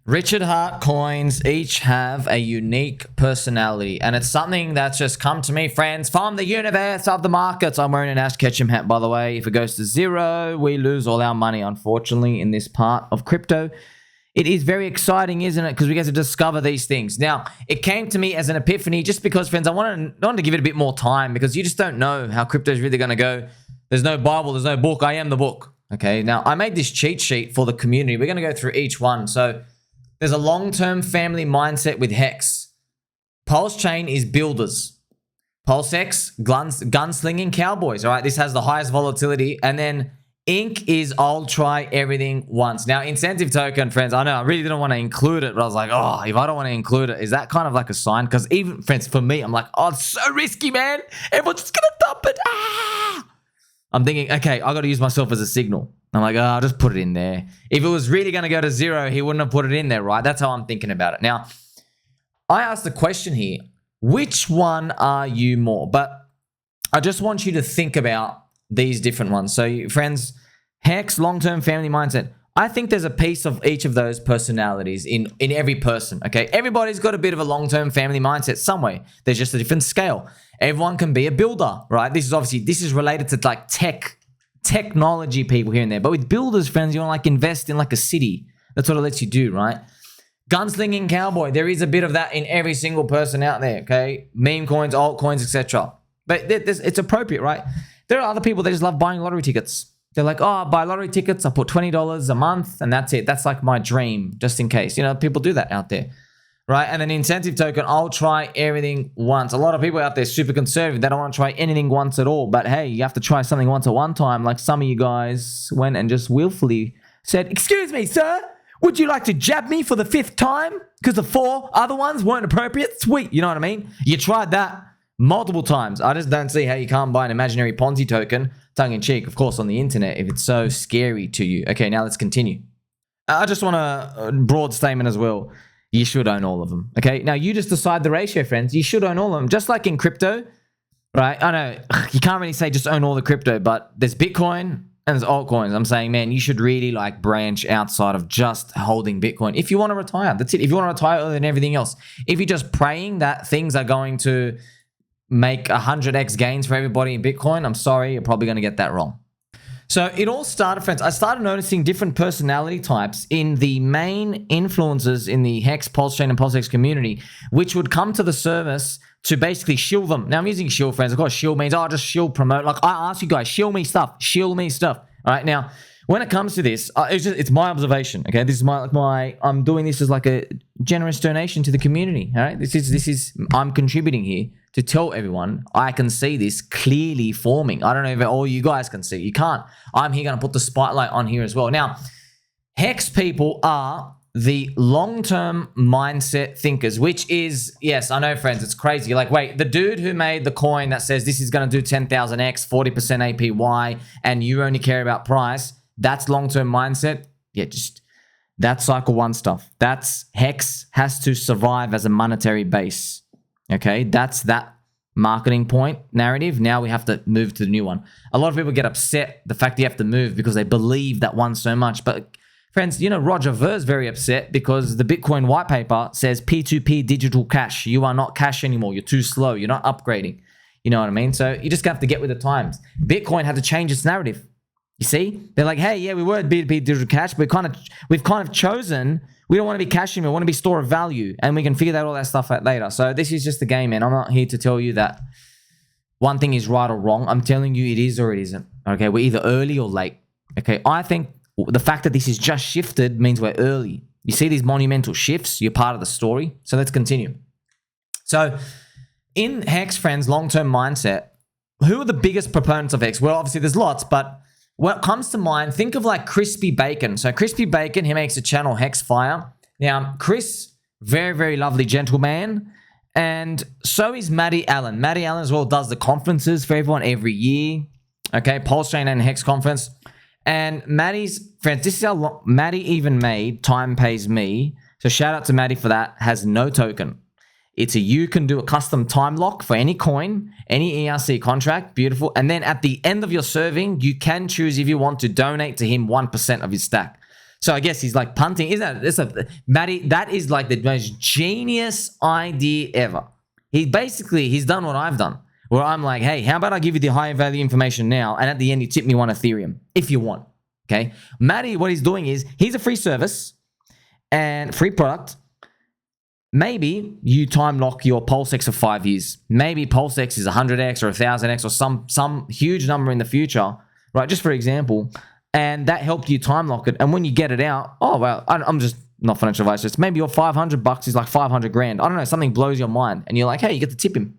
Richard Hart coins each have a unique personality, and it's something that's just come to me, friends, from the universe of the markets. I'm wearing an Ash Ketchum hat, by the way. If it goes to zero, we lose all our money, unfortunately, in this part of crypto. It is very exciting, isn't it? Because we get to discover these things. Now, it came to me as an epiphany just because, friends, I wanted to give it a bit more time because you just don't know how crypto is really going to go. There's no Bible, there's no book. I am the book. Okay, now I made this cheat sheet for the community. We're going to go through each one. So there's a long-term family mindset with HEX. PulseChain is builders. PulseX, gun-slinging Cowboys. All right, this has the highest volatility. And then Inc. is I'll try everything once. Now, incentive token, friends, I know I really didn't want to include it, but I was like, oh, if I don't want to include it, is that kind of like a sign? Because even, friends, for me, I'm like, oh, it's so risky, man. Everyone's just going to dump it. Ah! I'm thinking, okay, I got to use myself as a signal. I'm like, oh, I'll just put it in there. If it was really going to go to zero, he wouldn't have put it in there, right? That's how I'm thinking about it. Now, I asked the question here, which one are you more? But I just want you to think about these different ones. So, friends, HEX, long-term family mindset. I think there's a piece of each of those personalities in every person, okay? Everybody's got a bit of a long-term family mindset some way. There's just a different scale. Everyone can be a builder, right? This is related to like technology people here and there. But with builders, friends, you want to like invest in like a city. That's what it lets you do, right? Gun-slinging cowboy. There is a bit of that in every single person out there, okay? Meme coins, altcoins, etc. But it's appropriate, right? There are other people that just love buying lottery tickets. They're like, oh, I buy lottery tickets. I put $20 a month and that's it. That's like my dream, just in case. You know, people do that out there, right? And then incentive token, I'll try everything once. A lot of people out there super conservative. They don't want to try anything once at all. But hey, you have to try something once at one time. Like some of you guys went and just willfully said, excuse me, sir, would you like to jab me for the 5th time? Because the 4 other ones weren't appropriate? Sweet, you know what I mean? You tried that multiple times. I just don't see how you can't buy an imaginary Ponzi token, tongue-in-cheek, of course, on the internet if it's so scary to you. Okay, now let's continue. I just want a broad statement as well. You should own all of them, okay? Now, you just decide the ratio, friends. You should own all of them. Just like in crypto, right? I know you can't really say just own all the crypto, but there's Bitcoin and there's altcoins. I'm saying, man, you should really like branch outside of just holding Bitcoin. If you want to retire, that's it. If you want to retire earlier than everything else. If you're just praying that things are going to make 100x gains for everybody in Bitcoin, I'm sorry, you're probably going to get that wrong. So it all started, friends. I started noticing different personality types in the main influencers in the HEX, PulseChain, and PulseX community, which would come to the service to basically shill them. Now, I'm using shill, friends. Of course, shill means, oh, just shill promote. Like, I ask you guys, shill me stuff. Shill me stuff. All right, now, when it comes to this, it's my observation, okay? This is I'm doing this as like a generous donation to the community, all right? This is I'm contributing here to tell everyone I can see this clearly forming. I don't know if all you guys can see. You can't. I'm here going to put the spotlight on here as well. Now, HEX people are the long-term mindset thinkers, which is, yes, I know, friends, it's crazy. You're like, wait, the dude who made the coin that says this is going to do 10,000x, 40% APY, and you only care about price, that's long-term mindset. Yeah, just that's cycle 1 stuff. That's HEX has to survive as a monetary base. Okay, that's that marketing point narrative. Now we have to move to the new one. A lot of people get upset the fact that you have to move because they believe that one so much. But friends, you know, Roger Ver's very upset because the Bitcoin white paper says P2P digital cash. You are not cash anymore. You're too slow. You're not upgrading. You know what I mean? So you just have to get with the times. Bitcoin had to change its narrative. You see, they're like, hey, yeah, we were B2B digital cash, but we've kind of chosen, we don't want to be cash anymore, we want to be store of value, and we can figure all that stuff out later. So this is just the game, man. I'm not here to tell you that one thing is right or wrong. I'm telling you it is or it isn't. Okay, we're either early or late. Okay, I think the fact that this is just shifted means we're early. You see these monumental shifts, you're part of the story. So let's continue. So in HEX, friends, long-term mindset, who are the biggest proponents of HEX? Well, obviously there's lots, but what comes to mind, think of like Chrispy Bacon. So Chrispy Bacon, he makes a channel, HEX Fire. Now, Chris, very, very lovely gentleman. And so is Maddie Allin. Maddie Allin as well does the conferences for everyone every year. Okay, PulseChain and HEX conference. And Maddie's, friends, this is how long, Maddie even made Time Pays Me. So shout out to Maddie for that, has no token. You can do a custom time lock for any coin, any ERC contract, beautiful. And then at the end of your serving, you can choose if you want to donate to him 1% of his stack. So I guess he's like punting. Isn't that, Matty, that is like the most genius idea ever. He's done what I've done. Where I'm like, hey, how about I give you the high value information now, and at the end you tip me 1 Ethereum if you want. Okay, Matty, what he's doing is he's a free service and free product. Maybe you time lock your PulseX for 5 years. Maybe PulseX is 100x or 1000x or some huge number in the future, right? Just for example, and that helped you time lock it. And when you get it out, oh well, I'm just not financial advice. Just maybe your $500 is like 500 grand. I don't know, something blows your mind, and you're like, hey, you get to tip him.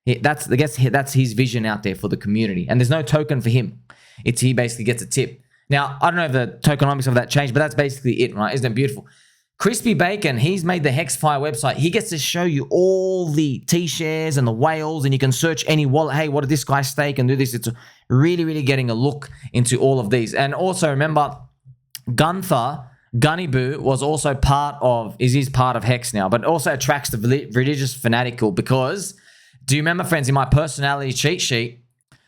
That's his vision out there for the community, and there's no token for him. He basically gets a tip. Now, I don't know if the tokenomics of that changed, but that's basically it, right? Isn't it beautiful? Chrispy Bacon, he's made the HEXFire website. He gets to show you all the T-shares and the whales, and you can search any wallet. Hey, what did this guy stake and do this? It's really, really getting a look into all of these. And also remember, Gunny Boo was also part of HEX now, but also attracts the religious fanatical because, do you remember, friends, in my personality cheat sheet,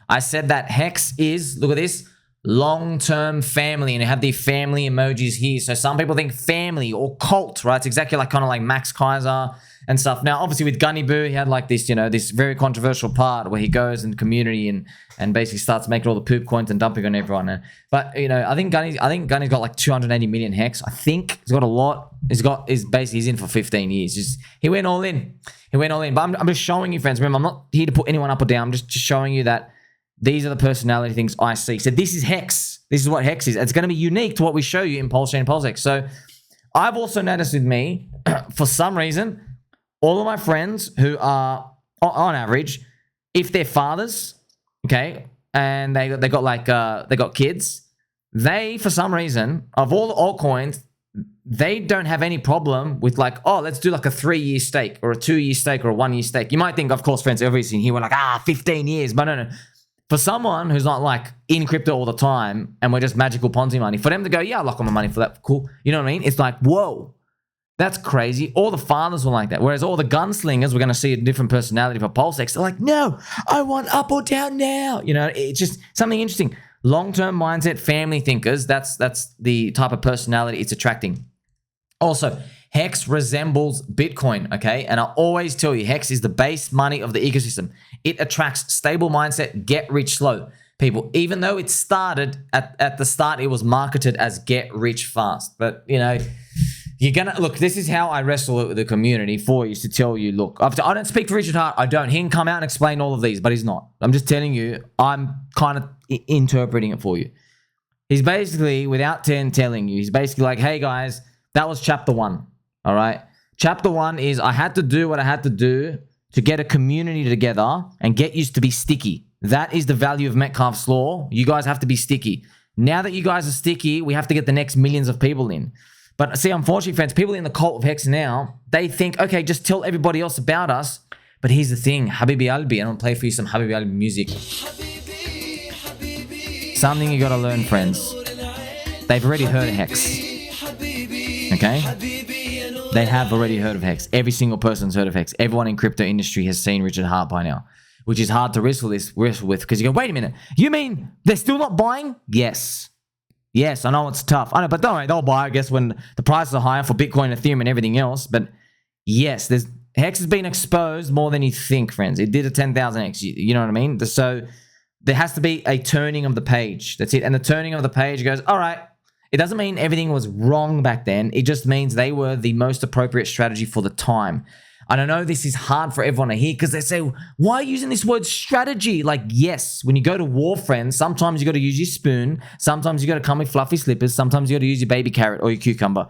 I said that HEX is, look at this, long-term family, and you have the family emojis here. So some people think family or cult, right? It's exactly like kind of like Max Kaiser and stuff. Now, obviously with Gunny Boo, he had like this, this very controversial part where he goes in the community and basically starts making all the poop coins and dumping on everyone. But I think Gunny's got like 280 million HEX. I think he's got a lot. He's in for 15 years. He went all in. But I'm just showing you, friends. Remember, I'm not here to put anyone up or down. I'm just showing you that these are the personality things I see. So this is HEX. This is what HEX is. It's going to be unique to what we show you in PulseChain and PulseX. So I've also noticed with me, for some reason, all of my friends who are, on average, if they're fathers, okay, and they got kids, they, for some reason, of all the altcoins, they don't have any problem with like, oh, let's do like a 3-year stake or a 2-year stake or a 1-year stake. You might think, of course, friends, everything here, we're like, 15 years, but no. For someone who's not like in crypto all the time and we're just magical Ponzi money, for them to go, yeah, I'll lock on my money for that, cool. You know what I mean? It's like, whoa, that's crazy. All the fathers were like that. Whereas all the gunslingers, we're going to see a different personality for PulseX. They're like, no, I want up or down now. It's just something interesting. Long-term mindset, family thinkers, that's the type of personality it's attracting. Also, HEX resembles Bitcoin, okay? And I always tell you, HEX is the base money of the ecosystem. It attracts stable mindset, get rich slow people. Even though it started, at the start, it was marketed as get rich fast. But, you're going to, look, this is how I wrestle it with the community for you, to tell you, look, I don't speak for Richard Hart. I don't. He can come out and explain all of these, but he's not. I'm just telling you, I'm kind of interpreting it for you. He's basically, without telling you, he's basically like, hey, guys, that was chapter 1. All right. Chapter 1 is I had to do what I had to do to get a community together and get used to be sticky. That is the value of Metcalfe's law. You guys have to be sticky. Now that you guys are sticky, we have to get the next millions of people in. But see, unfortunately, friends, people in the cult of HEX now, they think, okay, just tell everybody else about us. But here's the thing, Habibi Albi, I'm going to play for you some Habibi Albi music. Something you got to learn, friends. They've already heard of HEX. Okay? They have already heard of HEX. Every single person's heard of HEX. Everyone in crypto industry has seen Richard Hart by now, which is hard to wrestle with because you go, wait a minute, you mean they're still not buying? Yes, I know it's tough. I know, but don't worry, they'll buy, I guess, when the prices are higher for Bitcoin, Ethereum, and everything else. But yes, HEX has been exposed more than you think, friends. It did a 10,000x. You know what I mean? So there has to be a turning of the page. That's it. And the turning of the page goes, all right. It doesn't mean everything was wrong back then. It just means they were the most appropriate strategy for the time. And I know this is hard for everyone to hear because they say, why are you using this word strategy? Like, yes, when you go to war, friends, sometimes you got to use your spoon. Sometimes you got to come with fluffy slippers. Sometimes you got to use your baby carrot or your cucumber.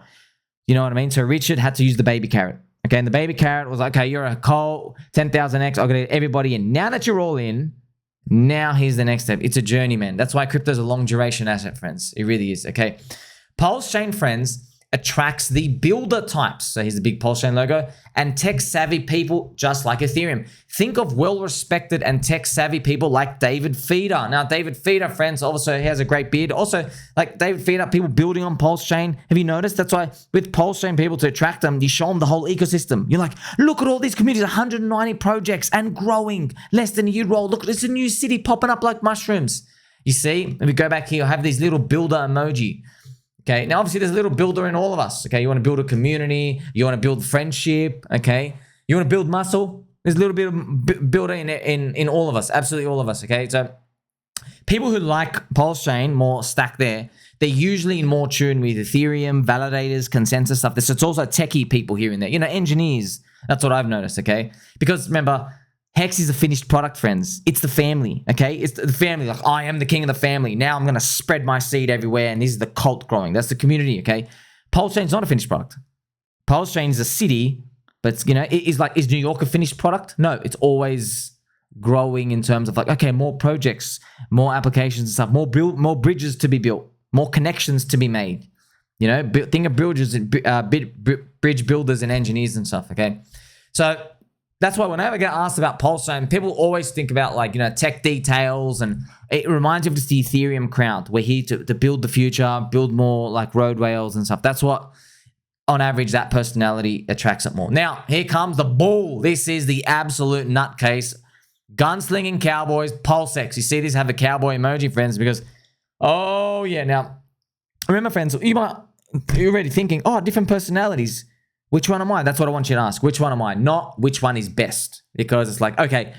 You know what I mean? So Richard had to use the baby carrot. Okay, and the baby carrot was like, okay, you're a cult, 10,000x. I've got to get everybody in. Now that you're all in, now here's the next step. It's a journey, man. That's why crypto is a long duration asset, friends. It really is, okay? PulseChain, friends, attracts the builder types. So here's the big PulseChain logo. And tech-savvy people just like Ethereum. Think of well-respected and tech-savvy people like David Feeder. Now, David Feeder, friends, also he has a great beard. Also, like David Feeder, people building on PulseChain. Have you noticed? That's why with PulseChain people, to attract them, you show them the whole ecosystem. You're like, look at all these communities, 190 projects and growing. Less than a year old. Look, there's a new city popping up like mushrooms. You see? Let me go back here. I have these little builder emoji. Okay, now obviously there's a little builder in all of us. Okay, you want to build a community, you want to build friendship. Okay, you want to build muscle. There's a little bit of builder in all of us, absolutely all of us. Okay, so people who like PulseChain, more stack there, they're usually in more tune with Ethereum, validators, consensus stuff. It's also techie people here and there, you know, engineers. That's what I've noticed. Okay, because remember, HEX is a finished product, friends. It's the family, okay? It's the family. Like, I am the king of the family. Now I'm going to spread my seed everywhere, and this is the cult growing. That's the community, okay? PulseChain is not a finished product. PulseChain is a city, but it's, you know, is New York a finished product? No, it's always growing in terms of like, okay, more projects, more applications and stuff, more bridges to be built, more connections to be made. You know, think of bridges, bridge builders and engineers and stuff, okay? So that's why whenever I get asked about PulseChain, people always think about like, you know, tech details, and it reminds you of just the Ethereum crowd. We're here to build the future, build more like road rails and stuff. That's what, on average, that personality attracts it more. Now, here comes the bull. This is the absolute nutcase. Gun-Slinging Cowboys, PulseX. You see this have a cowboy emoji, friends, because, oh yeah. Now, remember, friends, you're already thinking, oh, different personalities. Which one am I? That's what I want you to ask. Which one am I? Not which one is best. Because it's like, okay,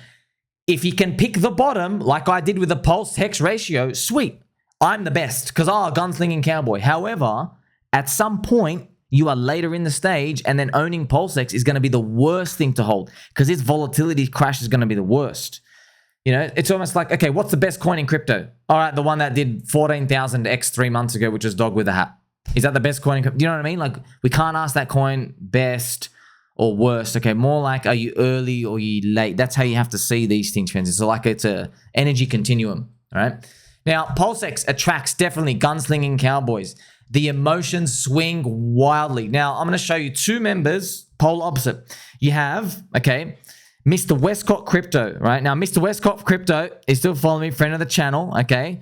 if you can pick the bottom, like I did with the pulse-hex ratio, sweet. I'm the best because, gun-slinging cowboy. However, at some point, you are later in the stage, and then owning PulseX is going to be the worst thing to hold because its volatility crash is going to be the worst. You know, it's almost like, okay, what's the best coin in crypto? All right, the one that did 14,000x 3 months ago, which was dog with a hat. Is that the best coin? Do you know what I mean? Like, we can't ask that coin best or worst. Okay, more like, are you early or are you late? That's how you have to see these things, friends. It's like it's a energy continuum, all right? Now, PulseX attracts definitely gun-slinging cowboys. The emotions swing wildly. Now, I'm going to show you two members, pole opposite. You have, okay, Mr. Westcott Crypto, right? Now, Mr. Westcott Crypto is still following me, friend of the channel, okay?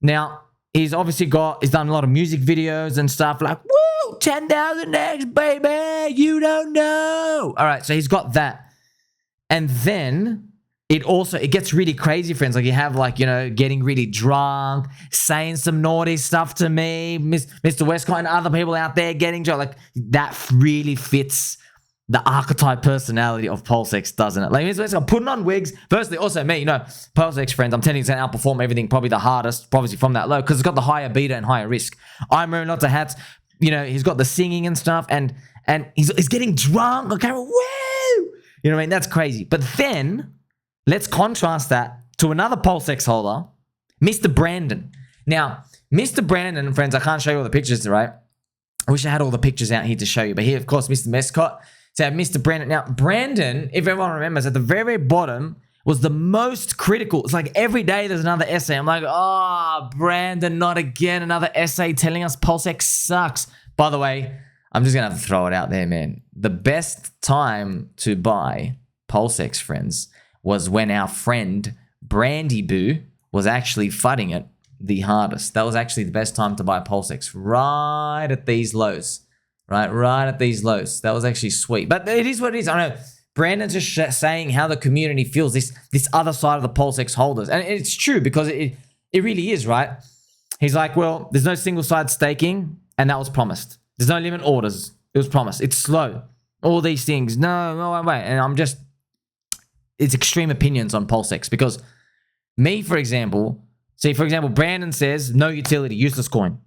Now, he's obviously he's done a lot of music videos and stuff like, woo, 10,000x, baby, you don't know. All right, so he's got that. And then it gets really crazy, friends. Like, you have like, you know, getting really drunk, saying some naughty stuff to me, Mr. Westcott and other people out there getting drunk. Like, that really fits the archetype personality of PulseX, doesn't it? Like, Mr. Westcott putting on wigs. Firstly, also me, you know, PulseX, friends, I'm telling you, it's going to outperform everything, probably the hardest, obviously from that low, because it's got the higher beta and higher risk. I'm wearing lots of hats. You know, he's got the singing and stuff, and he's getting drunk on camera. Woo! You know what I mean? That's crazy. But then, let's contrast that to another PulseX holder, Mr. Brandon. Now, Mr. Brandon, friends, I can't show you all the pictures, right? I wish I had all the pictures out here to show you. But here, of course, Mr. Westcott. So Mr. Brandon. Now, Brandon, if everyone remembers, at the very, very bottom was the most critical. It's like every day there's another essay. I'm like, oh, Brandon, not again. Another essay telling us PulseX sucks. By the way, I'm just going to have to throw it out there, man. The best time to buy PulseX, friends, was when our friend Brandy Boo was actually fudding it the hardest. That was actually the best time to buy PulseX, right at these lows. Right at these lows. That was actually sweet. But it is what it is. I know Brandon's just saying how the community feels, this other side of the PulseX holders. And it's true because it really is, right? He's like, well, there's no single side staking, and that was promised. There's no limit orders. It was promised. It's slow. All these things. No, wait. And it's extreme opinions on PulseX because me, for example, Brandon says no utility, useless coin.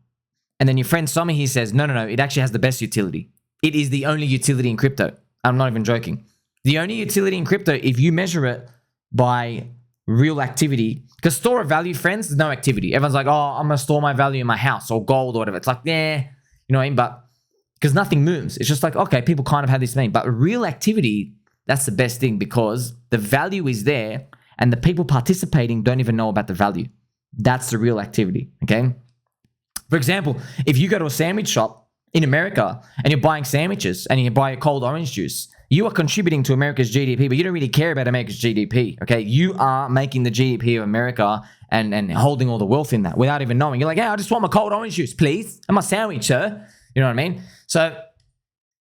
And then your friend Sommy here says, no, it actually has the best utility. It is the only utility in crypto. I'm not even joking. The only utility in crypto, if you measure it by real activity, because store of value, friends, there's no activity. Everyone's like, oh, I'm going to store my value in my house or gold or whatever. It's like, yeah, you know what I mean? But because nothing moves. It's just like, okay, people kind of have this meme. But real activity, that's the best thing because the value is there and the people participating don't even know about the value. That's the real activity, okay? For example, if you go to a sandwich shop in America and you're buying sandwiches and you buy a cold orange juice, you are contributing to America's GDP, but you don't really care about America's GDP, okay? You are making the GDP of America and holding all the wealth in that without even knowing. You're like, hey, I just want my cold orange juice, please, and my sandwich, sir. You know what I mean? So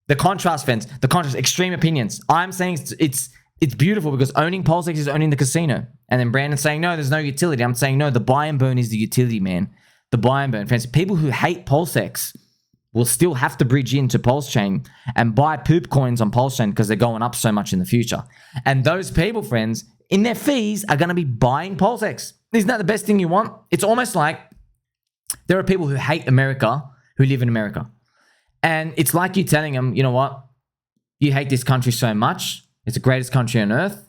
the contrast, friends, extreme opinions. I'm saying it's beautiful because owning PulseX is owning the casino. And then Brandon's saying, no, there's no utility. I'm saying, no, the buy and burn is the utility, man. the buy and burn. Friends, people who hate PulseX will still have to bridge into PulseChain and buy poop coins on PulseChain because they're going up so much in the future. And those people, friends, in their fees are going to be buying PulseX. Isn't that the best thing you want? It's almost like there are people who hate America who live in America. And it's like you telling them, you know what? You hate this country so much. It's the greatest country on earth.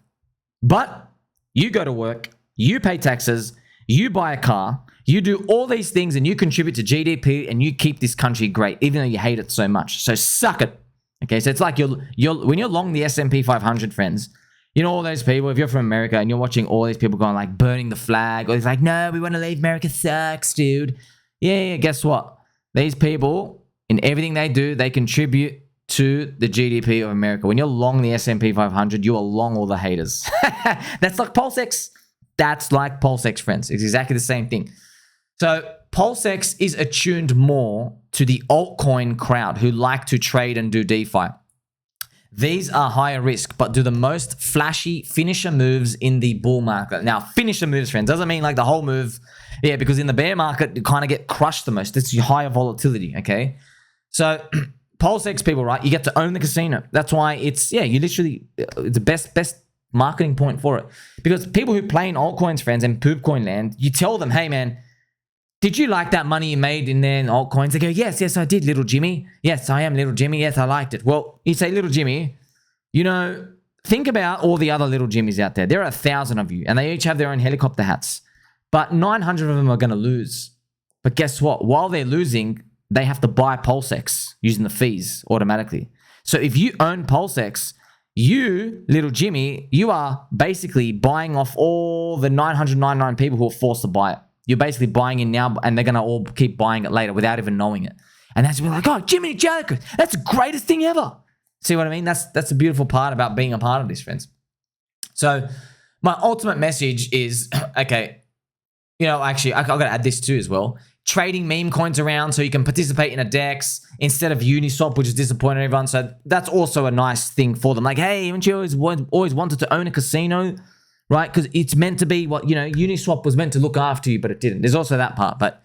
But you go to work, you pay taxes, you buy a car, you do all these things and you contribute to GDP and you keep this country great, even though you hate it so much. So suck it. Okay, so it's like when you're long the S&P 500, friends, you know all those people, if you're from America and you're watching all these people going like burning the flag, or it's like, no, we want to leave, America sucks, dude. Yeah, guess what? These people, in everything they do, they contribute to the GDP of America. When you're long the S&P 500, you are long all the haters. That's like PulseX. That's like PulseX, friends. It's exactly the same thing. So PulseX is attuned more to the altcoin crowd who like to trade and do DeFi. These are higher risk, but do the most flashy finisher moves in the bull market. Now, finisher moves, friends, doesn't mean like the whole move. Yeah, because in the bear market, you kind of get crushed the most. It's higher volatility, okay? So PulseX people, right? You get to own the casino. That's why it's the best marketing point for it. Because people who play in altcoins, friends, and poop coin land, you tell them, hey, man, did you like that money you made in there in altcoins? They go, yes, I did, little Jimmy. Yes, I am little Jimmy. Yes, I liked it. Well, you say, little Jimmy, you know, think about all the other little Jimmys out there. There are 1,000 of you, and they each have their own helicopter hats. But 900 of them are going to lose. But guess what? While they're losing, they have to buy PulseX using the fees automatically. So if you own PulseX, you, little Jimmy, you are basically buying off all the 999 people who are forced to buy it. You're basically buying in now, and they're going to all keep buying it later without even knowing it. And that's like, oh, Jimmy Jericho, that's the greatest thing ever. See what I mean? That's the beautiful part about being a part of this, friends. So my ultimate message is, okay, you know, actually, I've got to add this too as well. Trading meme coins around so you can participate in a DEX instead of Uniswap, which is disappointing everyone. So that's also a nice thing for them. Like, hey, haven't you always wanted to own a casino? Right? Because it's meant to be what, you know, Uniswap was meant to look after you, but it didn't. There's also that part. But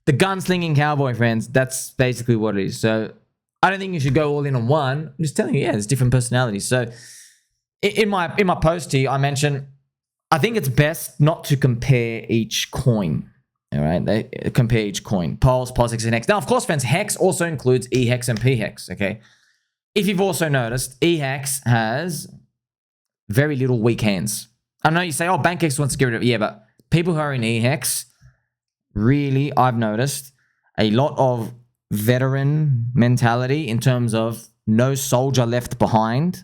the gun-slinging cowboy, friends, that's basically what it is. So I don't think you should go all in on one. I'm just telling you, yeah, there's different personalities. So in my post here, I mentioned, I think it's best not to compare each coin. All right? They compare each coin. Pulse, PulseX, and HEX. Now, of course, friends, HEX also includes eHEX and PHEX, okay? If you've also noticed, eHEX has very little weak hands. I know you say, oh, BankX wants to get rid of it. Yeah, but people who are in eHEX, really, I've noticed a lot of veteran mentality in terms of no soldier left behind,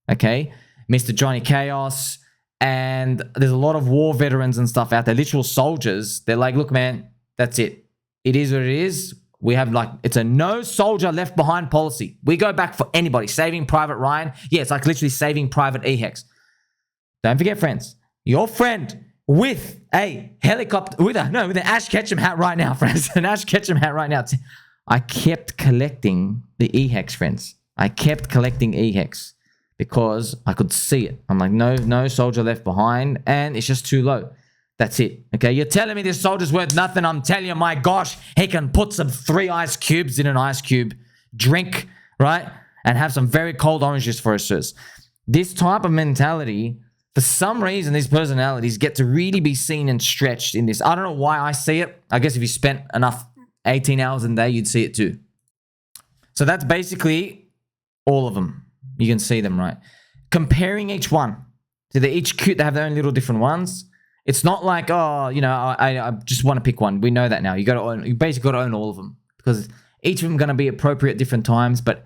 okay? Mr. Johnny Chaos, and there's a lot of war veterans and stuff out there, literal soldiers. They're like, look, man, that's it. It is what it is. We have like, it's a no soldier left behind policy. We go back for anybody. Saving Private Ryan. Yeah, it's like literally saving Private eHEX. Don't forget, friends, your friend with a helicopter, with an Ash Ketchum hat right now, friends. An Ash Ketchum hat right now. I kept collecting the eHEX, friends. I kept collecting eHEX because I could see it. I'm like, no soldier left behind, and it's just too low. That's it. Okay, you're telling me this soldier's worth nothing. I'm telling you, my gosh, he can put some 3 ice cubes in an ice cube, drink, right? And have some very cold orange juice for us, sirs. This type of mentality, for some reason, these personalities get to really be seen and stretched in this. I don't know why I see it. I guess if you spent enough 18 hours a day, you'd see it too. So that's basically all of them. You can see them, right? Comparing each one. So they're each cute. They have their own little different ones. It's not like, oh, you know, I just want to pick one. We know that now. You basically got to own all of them because each of them going to be appropriate at different times. But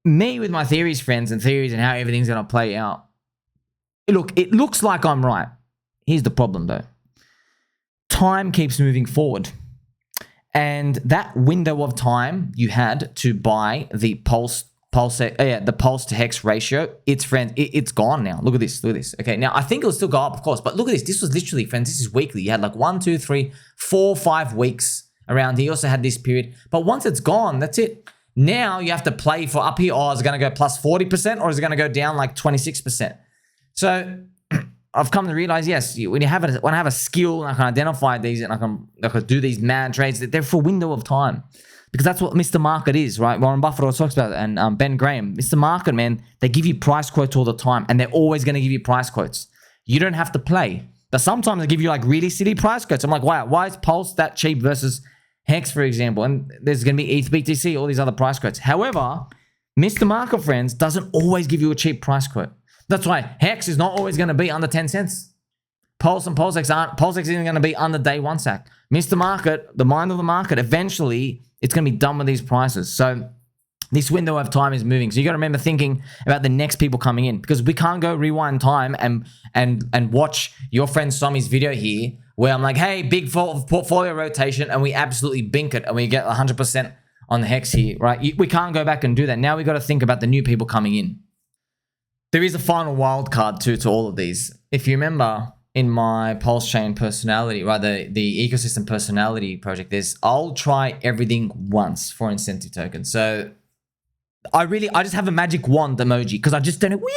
me with my theories, friends, and theories and how everything's going to play out. Look, it looks like I'm right. Here's the problem, though. Time keeps moving forward. And that window of time you had to buy the pulse to hex ratio, it's gone now. Look at this. Okay, now I think it'll still go up, of course, but look at this. This was literally, friends, this is weekly. You had like 1, 2, 3, 4, 5 weeks around here. You also had this period. But once it's gone, that's it. Now you have to play for up here. Oh, is it going to go plus 40% or is it going to go down like 26%? So I've come to realize, yes, when I have a skill and I can identify these and I can do these mad trades, they're for a window of time. Because that's what Mr. Market is, right? Warren Buffett always talks about it, and Ben Graham. Mr. Market, man, they give you price quotes all the time, and they're always going to give you price quotes. You don't have to play. But sometimes they give you like really silly price quotes. I'm like, wow, why is Pulse that cheap versus HEX, for example? And there's going to be ETH, BTC, all these other price quotes. However, Mr. Market, friends, doesn't always give you a cheap price quote. That's why HEX is not always going to be under 10 cents. Pulse and PulseX aren't. PulseX isn't going to be under day one sack. Mr. Market, the mind of the market, eventually it's going to be done with these prices. So this window of time is moving. So you got to remember thinking about the next people coming in, because we can't go rewind time and watch your friend Somi's video here where I'm like, hey, big portfolio rotation, and we absolutely bink it and we get 100% on the HEX here, right? We can't go back and do that. Now we got to think about the new people coming in. There is a final wild card too to all of these. If you remember, in my PulseChain personality, right, the ecosystem personality project, I'll try everything once for incentive tokens. So I just have a magic wand emoji because I just don't know.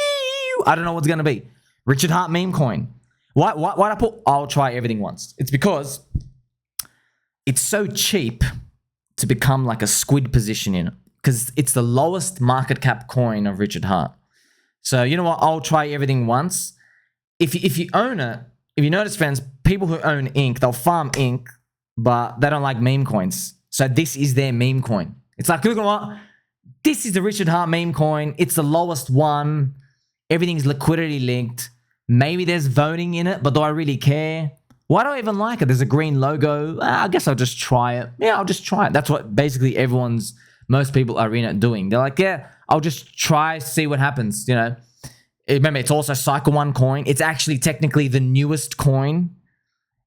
I don't know what's gonna be. Richard Hart meme coin. Why I put I'll try everything once? It's because it's so cheap to become like a squid position in it, because it's the lowest market cap coin of Richard Hart. So you know what? I'll try everything once. If you own it, if you notice, friends, people who own ink, they'll farm ink, but they don't like meme coins. So this is their meme coin. It's like, look at what? This is the Richard Hart meme coin. It's the lowest one. Everything's liquidity linked. Maybe there's voting in it, but do I really care? Why do I even like it? There's a green logo. I guess I'll just try it. Yeah, I'll just try it. That's what basically most people are in it doing. They're like, yeah, I'll just try, see what happens, you know. Remember, it's also Cycle 1 coin. It's actually technically the newest coin.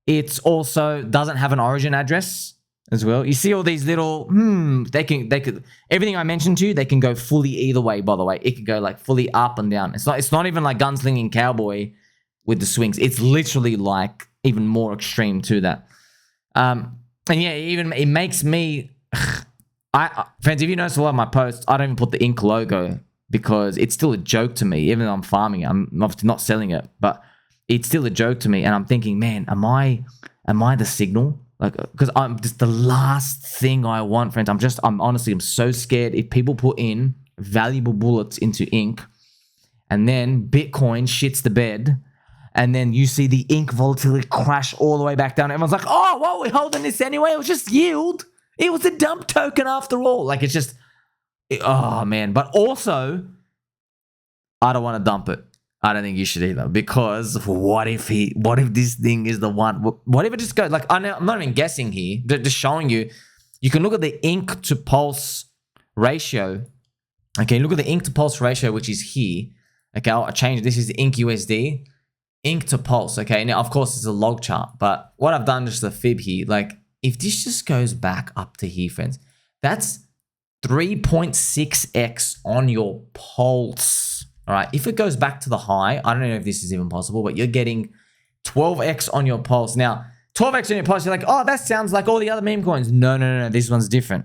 It's also doesn't have an origin address as well. You see all these little, they could, everything I mentioned to you, they can go fully either way, by the way. It could go like fully up and down. It's not even like Gun-Slinging Cowboy with the swings. It's literally like even more extreme to that. And yeah, even it makes me, friends, if you notice a lot of my posts, I don't even put the ink logo, because it's still a joke to me, even though I'm farming it. I'm not selling it, but it's still a joke to me. And I'm thinking, man, am I the signal? Like, because I'm just the last thing I want, friends. I'm honestly so scared if people put in valuable bullets into ink and then Bitcoin shits the bed and then you see the ink volatility crash all the way back down. Everyone's like, oh, well, we're holding this anyway. It was just yield. It was a dump token after all. Like, it's just, oh man. But also, I don't want to dump it. I don't think you should either, because what if this thing is the one? What if it just goes, like, I'm not even guessing here, just showing you. You can look at the ink to pulse ratio. Okay, look at the ink to pulse ratio, which is here. Okay, I'll change. This is the ink USD, ink to pulse. Okay, now of course it's a log chart, but what I've done just a fib here. Like, if this just goes back up to here, friends, that's 3.6x on your pulse. All right, if it goes back to the high, I don't know if this is even possible, but you're getting 12x on your pulse. Now, 12x on your pulse, you're like, oh, that sounds like all the other meme coins. No, this one's different.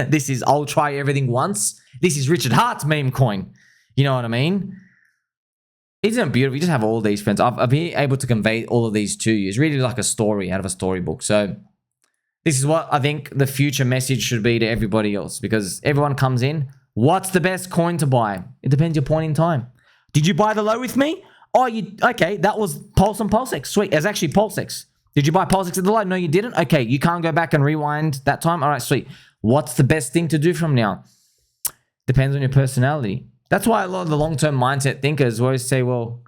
This is, I'll try everything once. This is Richard Hart's meme coin. You know what I mean? Isn't it beautiful? You just have all these, friends. I've been able to convey all of these to you. It's really like a story out of a storybook. So this is what I think the future message should be to everybody else, because everyone comes in. What's the best coin to buy? It depends your point in time. Did you buy the low with me? Oh, okay, that was Pulse and PulseX. Sweet. It's actually PulseX. Did you buy PulseX at the low? No, you didn't? Okay, you can't go back and rewind that time? All right, sweet. What's the best thing to do from now? Depends on your personality. That's why a lot of the long-term mindset thinkers always say, well,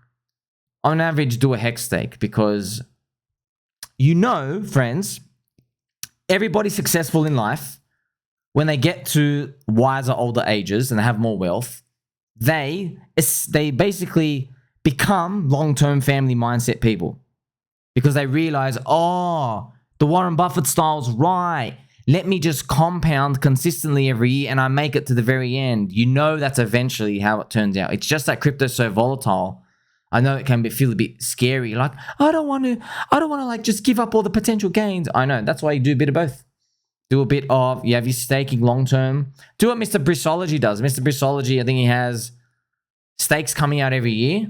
on average, do a HEX stake, because you know, friends, everybody successful in life, when they get to wiser, older ages and they have more wealth, they basically become long-term family mindset people, because they realize, oh, the Warren Buffett style's right. Let me just compound consistently every year and I make it to the very end. You know that's eventually how it turns out. It's just that crypto's so volatile. I know it can feel a bit scary. Like, I don't want to like just give up all the potential gains. I know. That's why you do a bit of both. Do a bit of, you have your staking long-term. Do what Mr. Brissology does. Mr. Brissology, I think he has stakes coming out every year.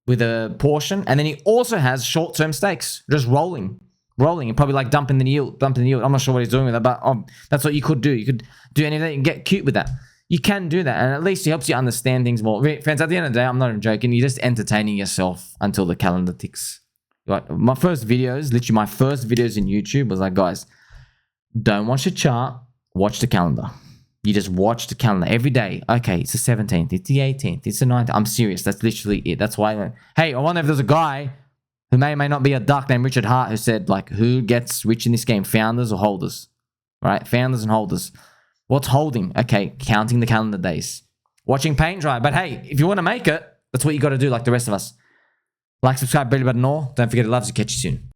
with a portion, and then he also has short-term stakes, just rolling, and probably like dumping the yield. I'm not sure what he's doing with that, but that's what you could do. You could do anything and get cute with that. You can do that, and at least it helps you understand things more. Friends, at the end of the day, I'm not even joking. You're just entertaining yourself until the calendar ticks. Like my first videos, literally my first videos in YouTube was like, guys, don't watch the chart, watch the calendar. You just watch the calendar every day. Okay, it's the 17th, it's the 18th, it's the 19th. I'm serious. That's literally it. That's why I went, hey, I wonder if there's a guy who may or may not be a duck named Richard Hart who said, like, who gets rich in this game, founders or holders? Right? Founders and holders. What's holding? Okay, counting the calendar days. Watching paint dry. But hey, if you want to make it, that's what you got to do like the rest of us. Like, subscribe, bell button, all. Don't forget to love us. Catch you soon.